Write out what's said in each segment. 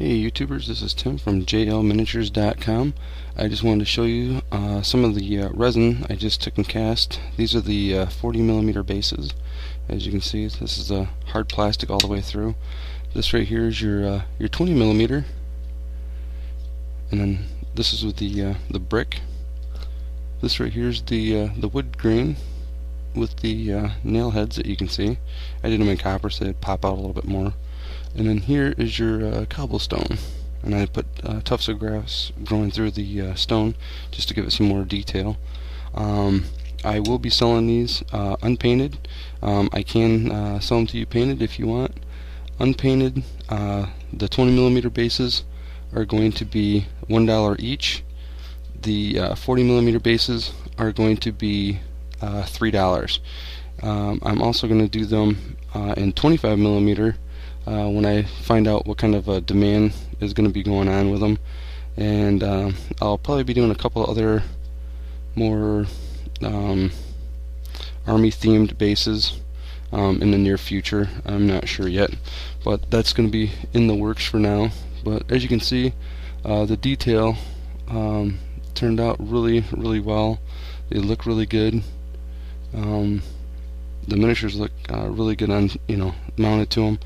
Hey YouTubers, this is Tim from jlminiatures.com. I just wanted to show you some of the resin I just took and cast. These are the 40mm bases. As you can see, this is a hard plastic all the way through. This right here is your 20mm, and then this is with the brick. This right here is the wood grain with the nail heads that you can see. I did them in copper so they'd pop out a little bit more. And then here is your cobblestone, and I put tufts of grass growing through the stone just to give it some more detail. I will be selling these unpainted. I can sell them to you painted if you want. Unpainted, the 20mm bases are going to be $1 each. The 40mm bases are going to be $3. I'm also going to do them in 25mm when I find out what kind of a demand is going to be going on with them, and I'll probably be doing a couple other more army themed bases in the near future. I'm not sure yet, but that's going to be in the works for now. But as you can see, the detail turned out really well. They look really good. The miniatures look really good on, mounted to them.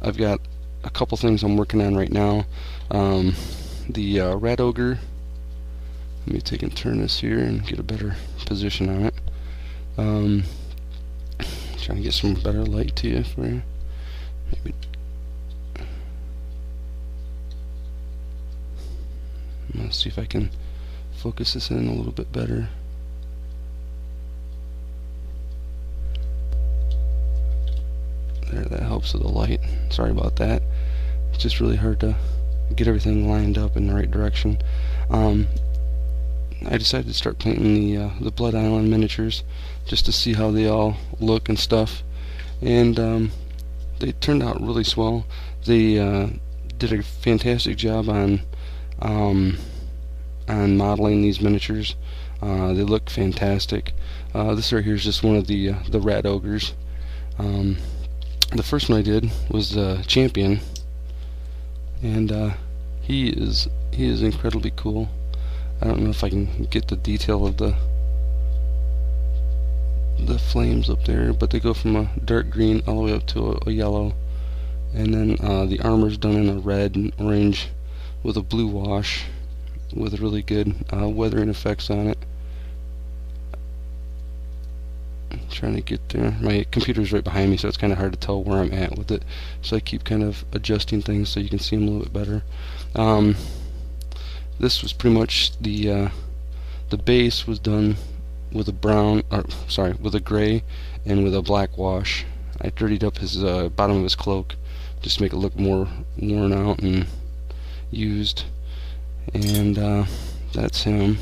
I've got a couple things I'm working on right now. The rat ogre. Let me take and turn this here and get a better position on it. Trying to get some better light to you for you. Maybe. Let's see if I can focus this in a little bit better. There, that helps with the light. Sorry about that. It's just really hard to get everything lined up in the right direction. I decided to start painting the Blood Island miniatures just to see how they all look and stuff, and they turned out really swell. They did a fantastic job on modeling these miniatures. They look fantastic. This right here is just one of the rat ogres. The first one I did was Champion, and he is incredibly cool. I don't know if I can get the detail of the flames up there, but they go from a dark green all the way up to a yellow, and then the armor's done in a red and orange with a blue wash with really good weathering effects on it. Trying to get there. My computer's right behind me, so it's kind of hard to tell where I'm at with it, so I keep kind of adjusting things so you can see them a little bit better. This was pretty much the base was done with a brown, with a gray and with a black wash. I dirtied up his bottom of his cloak just to make it look more worn out and used, and that's him.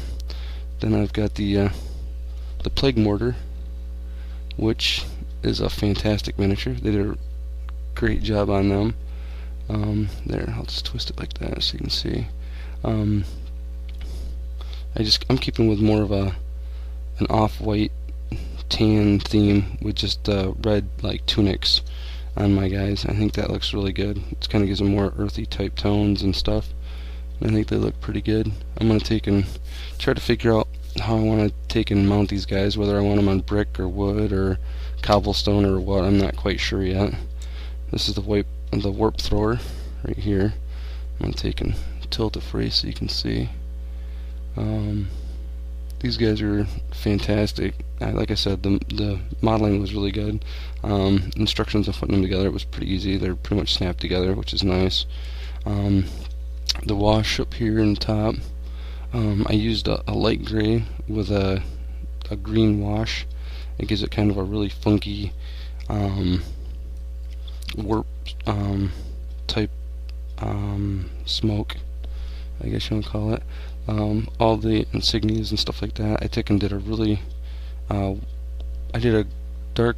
Then I've got the plague mortar, which is a fantastic miniature. They did a great job on them. There, I'll just twist it like that so you can see. I'm keeping with more of an off-white tan theme with just red like tunics on my guys. I think that looks really good. It kind of gives them more earthy type tones and stuff. I think they look pretty good. I'm going to take and try to figure out how I want to take and mount these guys, whether I want them on brick or wood or cobblestone or what. I'm not quite sure yet. This is the warp thrower right here. I'm going to take and tilt it for you so you can see. These guys are fantastic. Like I said, the modeling was really good. Instructions on putting them together, it was pretty easy. They're pretty much snapped together, which is nice. The wash up here in the top, I used a light gray with a green wash. It gives it kind of a really funky warp type smoke, I guess you want to call it. All the insignias and stuff like that, I took and did a really I did a dark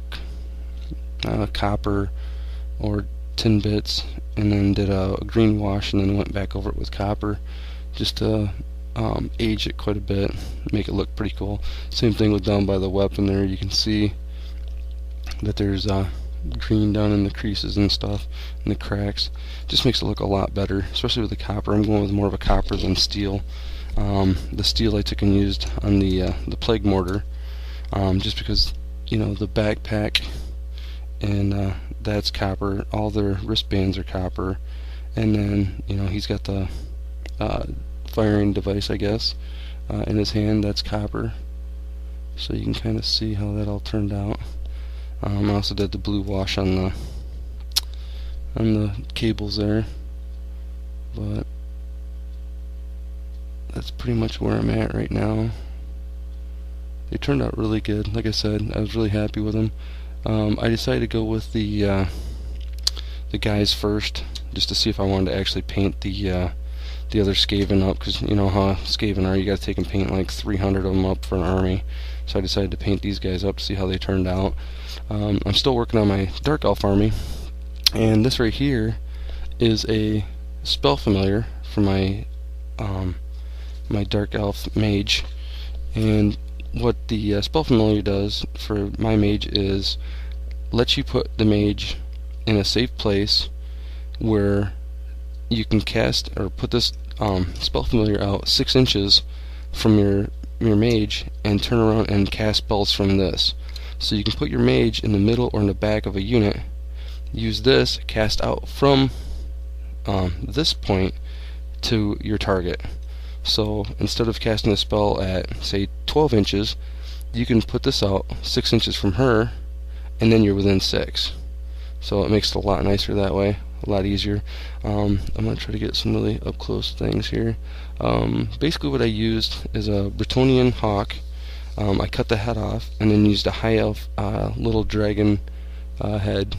copper or tin bits, and then did a green wash, and then went back over it with copper just to age it quite a bit, make it look pretty cool. Same thing with down by the weapon there. You can see that there's green down in the creases and stuff, and the cracks. Just makes it look a lot better, especially with the copper. I'm going with more of a copper than steel. The steel I took and used on the plague mortar, just because, you know, the backpack and that's copper. All their wristbands are copper, and then, you know, he's got the firing device, I guess, in his hand. That's copper. So you can kind of see how that all turned out. I also did the blue wash on the cables there, but that's pretty much where I'm at right now. They turned out really good. Like I said, I was really happy with them. I decided to go with the guys first, just to see if I wanted to actually paint the other skaven up, because you know how skaven are, you got to take and paint like 300 of them up for an army. So I decided to paint these guys up to see how they turned out. I'm still working on my dark elf army, and this right here is a spell familiar for my my dark elf mage. And what the spell familiar does for my mage is lets you put the mage in a safe place where you can cast or put this spell familiar out 6 inches from your mage and turn around and cast spells from this. So you can put your mage in the middle or in the back of a unit, use this, cast out from this point to your target. So instead of casting a spell at, say, 12 inches, you can put this out 6 inches from her, and then you're within 6. So it makes it a lot nicer that way, a lot easier. I'm going to try to get some really up close things here. Basically what I used is a Bretonnian hawk. I cut the head off and then used a high elf little dragon head,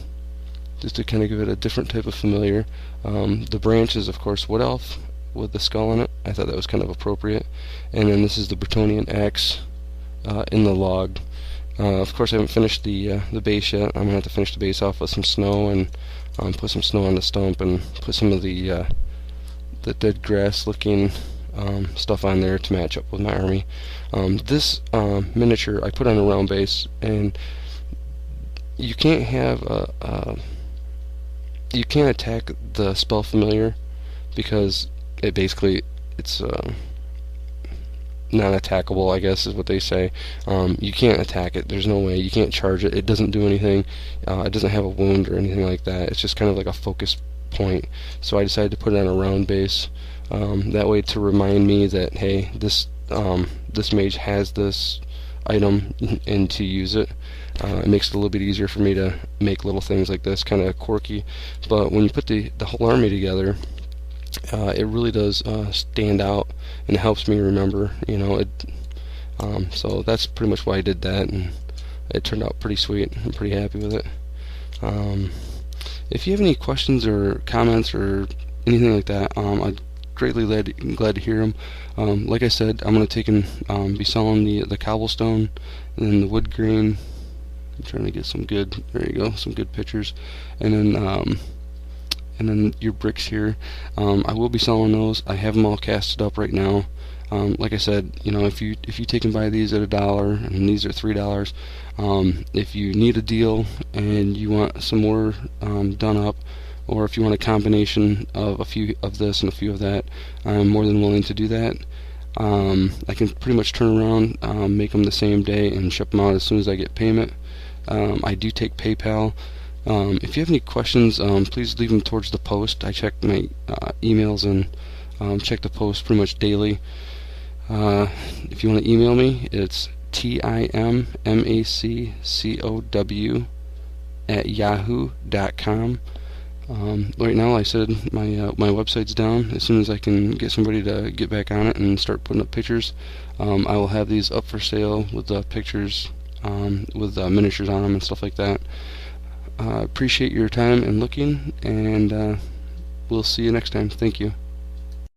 just to kind of give it a different type of familiar. The branch is of course wood elf with the skull in it. I thought that was kind of appropriate. And then this is the Bretonnian axe in the log. Of course I haven't finished the base yet. I'm going to have to finish the base off with some snow and put some snow on the stump and put some of the dead grass looking stuff on there to match up with my army. This miniature I put on a round base, and you can't have you can't attack the spell familiar because it's non-attackable, I guess is what they say. You can't attack it. There's no way. You can't charge it. It doesn't do anything. It doesn't have a wound or anything like that. It's just kind of like a focus point. So I decided to put it on a round base. That way to remind me that, hey, this mage has this item and to use it. It makes it a little bit easier for me to make little things like this, kind of quirky. But when you put the whole army together, it really does stand out, and it helps me remember, you know. So that's pretty much why I did that, and it turned out pretty sweet. I'm pretty happy with it. If you have any questions or comments or anything like that, I'd greatly glad to hear them. Like I said, I'm going to take and be selling the cobblestone and then the wood grain. I'm trying to get some good, there you go, some good pictures, and then your bricks here. I will be selling those. I have them all casted up right now. Like I said, you know, if you take and buy these at $1 and these are $3, if you need a deal and you want some more done up, or if you want a combination of a few of this and a few of that, I'm more than willing to do that. I can pretty much turn around, make them the same day and ship them out as soon as I get payment. I do take PayPal. If you have any questions, please leave them towards the post. I check my emails and check the post pretty much daily. If you want to email me, it's timaccow@yahoo.com. Right now, I said my website's down. As soon as I can get somebody to get back on it and start putting up pictures, I will have these up for sale with pictures, with miniatures on them and stuff like that. Appreciate your time and looking, and we'll see you next time. Thank you.